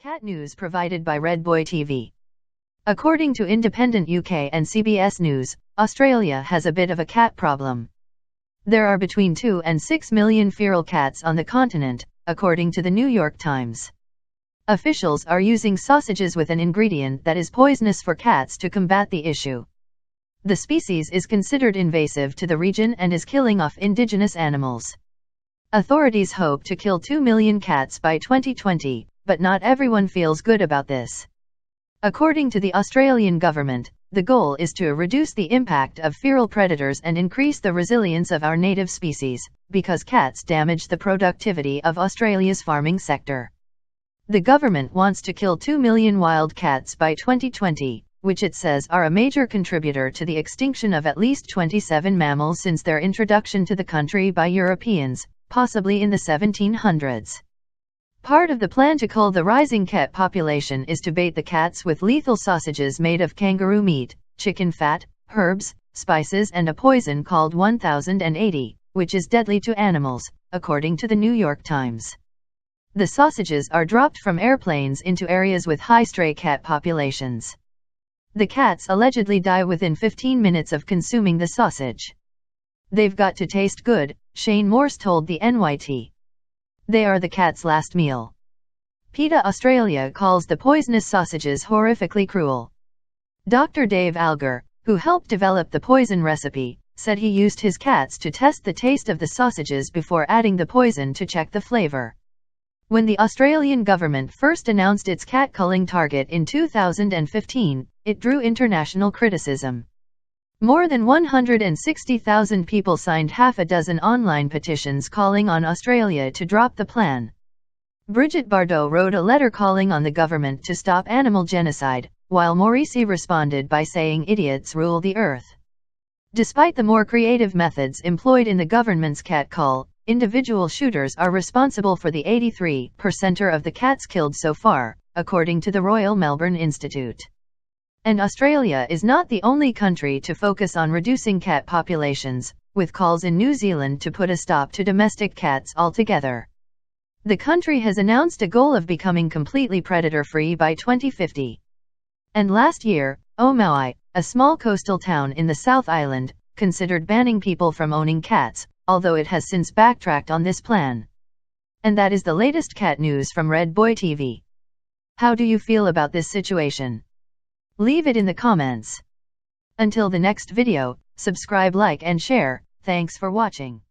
Cat news provided by Red Boy TV. According to Independent UK and CBS News, Australia has a bit of a cat problem. There are between 2 and 6 million feral cats on the continent, according to the New York Times. Officials are using sausages with an ingredient that is poisonous for cats to combat the issue. The species is considered invasive to the region and is killing off indigenous animals. Authorities hope to kill 2 million cats by 2020, but not everyone feels good about this. According to the Australian government, the goal is to reduce the impact of feral predators and increase the resilience of our native species, because cats damage the productivity of Australia's farming sector. The government wants to kill 2 million wild cats by 2020, which it says are a major contributor to the extinction of at least 27 mammals since their introduction to the country by Europeans, possibly in the 1700s. Part of the plan to cull the rising cat population is to bait the cats with lethal sausages made of kangaroo meat, chicken fat, herbs, spices and a poison called 1080, which is deadly to animals, according to the New York Times. The sausages are dropped from airplanes into areas with high stray cat populations. The cats allegedly die within 15 minutes of consuming the sausage. They've got to taste good, Shane Morse told the NYT. They are the cat's last meal. PETA Australia calls the poisonous sausages horrifically cruel. Dr. Dave Alger, who helped develop the poison recipe, said he used his cats to test the taste of the sausages before adding the poison to check the flavor. When the Australian government first announced its cat culling target in 2015, it drew international criticism. More than 160,000 people signed half a dozen online petitions calling on Australia to drop the plan. Brigitte Bardot wrote a letter calling on the government to stop animal genocide, while Morrissey responded by saying idiots rule the earth. Despite the more creative methods employed in the government's cat cull, individual shooters are responsible for the 83% of the cats killed so far, according to the Royal Melbourne Institute. And Australia is not the only country to focus on reducing cat populations, with calls in New Zealand to put a stop to domestic cats altogether. The country has announced a goal of becoming completely predator-free by 2050. And last year, Maui, a small coastal town in the South Island, considered banning people from owning cats, although it has since backtracked on this plan. And that is the latest cat news from Red Boy TV. How do you feel about this situation? Leave it in the comments. Until the next video, subscribe, like and share. Thanks for watching.